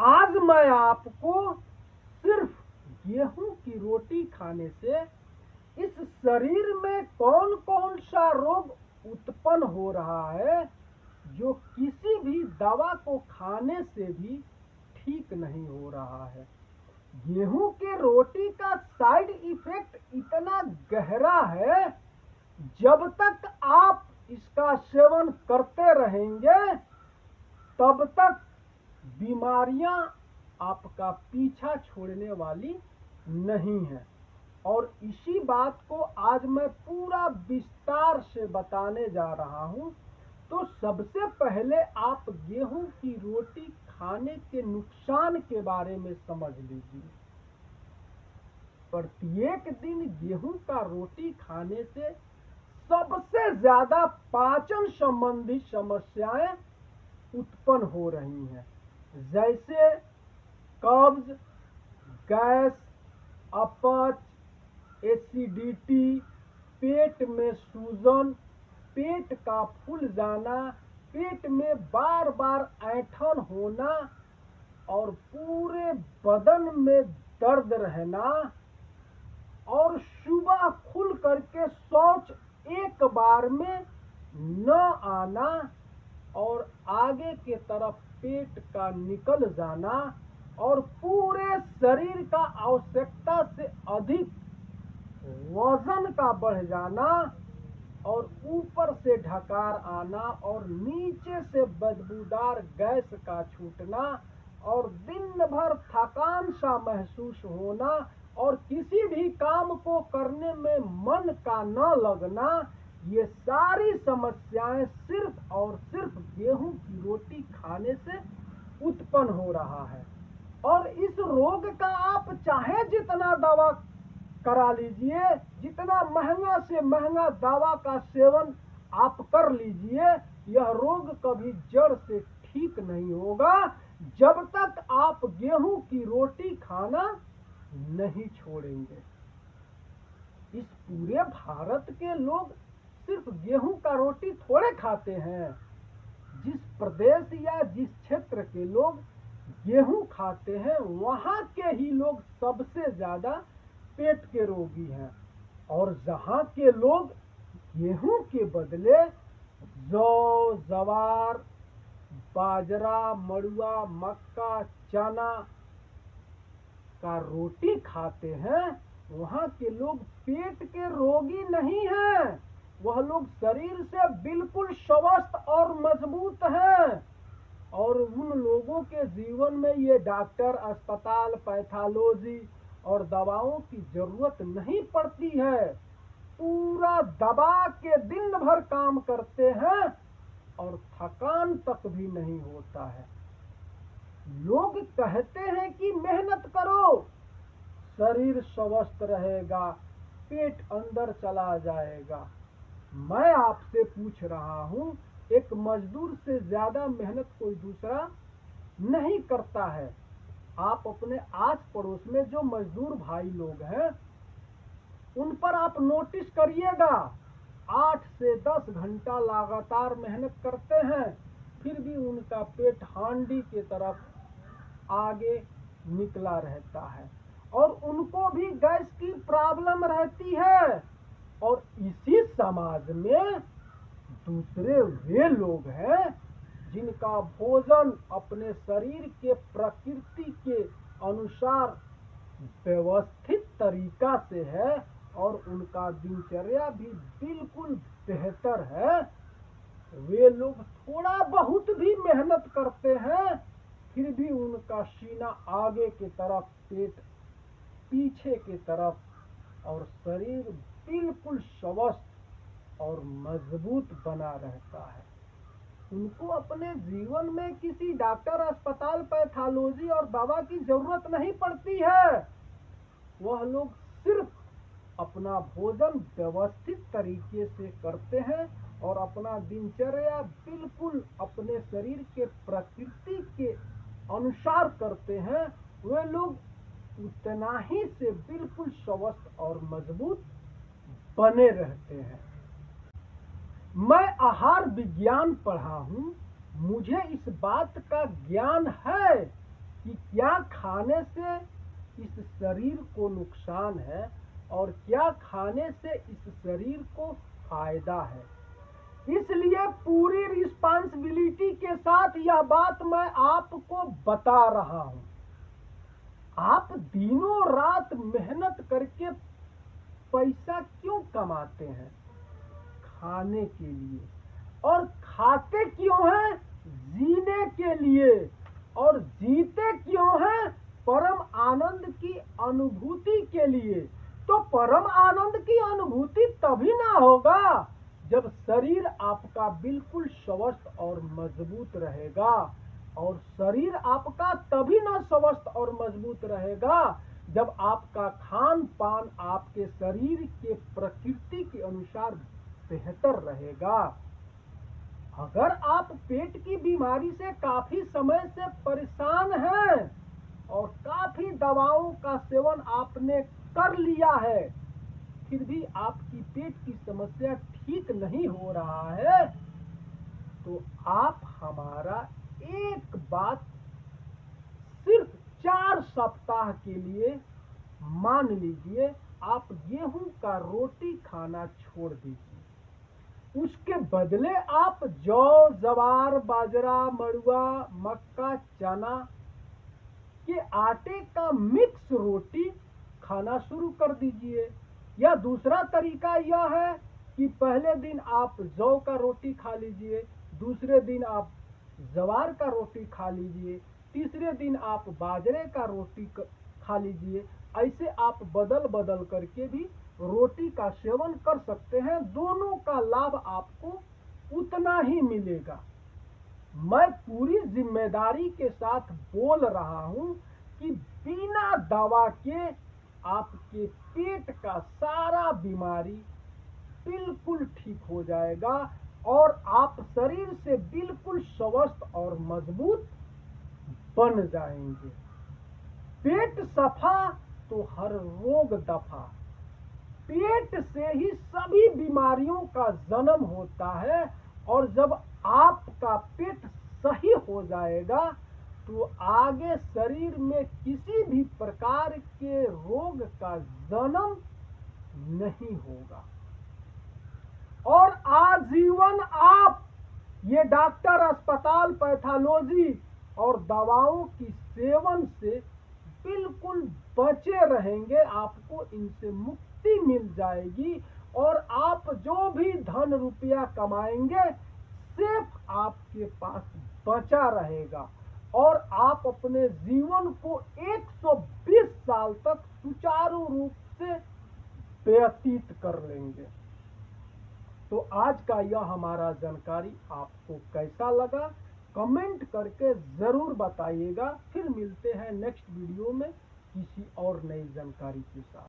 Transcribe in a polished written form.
आज मैं आपको सिर्फ गेहूं की रोटी खाने से इस शरीर में कौन कौन सा रोग उत्पन्न हो रहा है जो किसी भी दवा को खाने से भी ठीक नहीं हो रहा है। गेहूं के रोटी का साइड इफेक्ट इतना गहरा है, जब तक आप इसका सेवन करते रहेंगे तब तक बीमारियां आपका पीछा छोड़ने वाली नहीं है। और इसी बात को आज मैं पूरा विस्तार से बताने जा रहा हूं। तो सबसे पहले आप गेहूं की रोटी खाने के नुकसान के बारे में समझ लीजिए। प्रत्येक दिन गेहूं का रोटी खाने से सबसे ज्यादा पाचन संबंधी समस्याएं उत्पन्न हो रही हैं, जैसे कब्ज, गैस, अपच, एसिडिटी, पेट में सूजन, पेट का फूल जाना, पेट में बार बार ऐंठन होना और पूरे बदन में दर्द रहना और सुबह खुल करके शौच एक बार में न आना और आगे के तरफ पेट का निकल जाना और पूरे शरीर का आवश्यकता से अधिक वजन का बढ़ जाना और ऊपर से ढकार आना और नीचे से बदबूदार गैस का छूटना और दिन भर थकान सा महसूस होना और किसी भी काम को करने में मन का न लगना, ये सारी समस्याएं सिर्फ और सिर्फ गेहूं की रोटी खाने से उत्पन्न हो रहा है। और इस रोग का आप चाहे जितना दवा करा लीजिए, जितना महंगा से महंगा दवा का सेवन आप कर लीजिए, यह रोग कभी जड़ से ठीक नहीं होगा जब तक आप गेहूं की रोटी खाना नहीं छोड़ेंगे। इस पूरे भारत के लोग सिर्फ गेहूं का रोटी थोड़े खाते हैं। जिस प्रदेश या जिस क्षेत्र के लोग गेहूं खाते हैं, वहां के ही लोग सबसे ज्यादा पेट के रोगी हैं। और जहां के लोग गेहूं के बदले जौ, जवार, बाजरा, मड़ुआ, मक्का, चना का रोटी खाते हैं, वहां के लोग पेट के रोगी नहीं हैं। वह लोग शरीर से बिल्कुल स्वस्थ और मजबूत हैं और उन लोगों के जीवन में ये डॉक्टर, अस्पताल, पैथोलॉजी और दवाओं की जरूरत नहीं पड़ती है। पूरा दबा के दिन भर काम करते हैं और थकान तक भी नहीं होता है। लोग कहते हैं कि मेहनत करो, शरीर स्वस्थ रहेगा, पेट अंदर चला जाएगा। मैं आपसे पूछ रहा हूं, एक मजदूर से ज्यादा मेहनत कोई दूसरा नहीं करता है। आप अपने आस पड़ोस में जो मजदूर भाई लोग हैं, उन पर आप नोटिस करिएगा, 8 से 10 घंटा लगातार मेहनत करते हैं, फिर भी उनका पेट हांडी के तरफ आगे निकला रहता है और उनको भी गैस की प्रॉब्लम रहती है। और इसी समाज में दूसरे वे लोग हैं जिनका भोजन अपने शरीर के प्रकृति के अनुसार व्यवस्थित तरीका से है और उनका दिनचर्या भी बिल्कुल बेहतर है। वे लोग थोड़ा बहुत भी मेहनत करते हैं, फिर भी उनका सीना आगे की तरफ, पेट पीछे की तरफ और शरीर बिल्कुल स्वस्थ और मजबूत बना रहता है। उनको अपने जीवन में किसी डॉक्टर, अस्पताल, पैथोलॉजी और दवा की जरूरत नहीं पड़ती है। वह लोग सिर्फ अपना भोजन व्यवस्थित तरीके से करते हैं और अपना दिनचर्या बिल्कुल अपने शरीर के प्रकृति के अनुसार करते हैं। वे लोग उतना ही से बिल्कुल स्वस्थ और मजबूत बने रहते हैं। मैं आहार विज्ञान पढ़ा हूं, मुझे इस बात का ज्ञान है कि क्या खाने से इस शरीर को नुकसान है और क्या खाने से इस शरीर को फायदा है। इसलिए पूरी रिस्पांसिबिलिटी के साथ यह बात मैं आपको बता रहा हूं। आप दिनों रात मेहनत करके पैसा क्यों कमाते हैं? खाने के लिए। और खाते क्यों हैं? जीने के लिए। और जीते क्यों हैं? परम आनंद की अनुभूति के लिए। तो परम आनंद की अनुभूति तभी ना होगा जब शरीर आपका बिल्कुल स्वस्थ और मजबूत रहेगा। और शरीर आपका तभी ना स्वस्थ और मजबूत रहेगा जब आपका खान पान आपके शरीर के प्रकृति के अनुसार बेहतर रहेगा। अगर आप पेट की बीमारी से काफी समय से परेशान हैं और काफी दवाओं का सेवन आपने कर लिया है, फिर भी आपकी पेट की समस्या ठीक नहीं हो रहा है, तो आप हमारा एक बात सिर्फ 4 सप्ताह के लिए मान लीजिए। आप गेहूं का रोटी खाना छोड़ दीजिए। उसके बदले आप जौ, जवार, बाजरा, मड़ुआ, मक्का, चना के आटे का मिक्स रोटी खाना शुरू कर दीजिए। या दूसरा तरीका यह है कि पहले दिन आप जौ का रोटी खा लीजिए, दूसरे दिन आप जवार का रोटी खा लीजिए, तीसरे दिन आप बाजरे का रोटी खा लीजिए। ऐसे आप बदल बदल करके भी रोटी का सेवन कर सकते हैं। दोनों का लाभ आपको उतना ही मिलेगा। मैं पूरी जिम्मेदारी के साथ बोल रहा हूं कि बिना दवा के आपके पेट का सारा बीमारी बिल्कुल ठीक हो जाएगा और आप शरीर से बिल्कुल स्वस्थ और मजबूत बन जाएंगे। पेट सफा तो हर रोग दफा। पेट से ही सभी बीमारियों का जन्म होता है और जब आपका पेट सही हो जाएगा तो आगे शरीर में किसी भी प्रकार के रोग का जन्म नहीं होगा और आजीवन आप ये डॉक्टर, अस्पताल, पैथोलॉजी और दवाओं की सेवन से बिल्कुल बचे रहेंगे। आपको इनसे मुक्ति मिल जाएगी और आप जो भी धन रुपया कमाएंगे सिर्फ आपके पास बचा रहेगा और आप अपने जीवन को 120 साल तक सुचारू रूप से व्यतीत कर लेंगे। तो आज का यह हमारा जानकारी आपको कैसा लगा, कमेंट करके जरूर बताइएगा। फिर मिलते हैं नेक्स्ट वीडियो में किसी और नई जानकारी के साथ।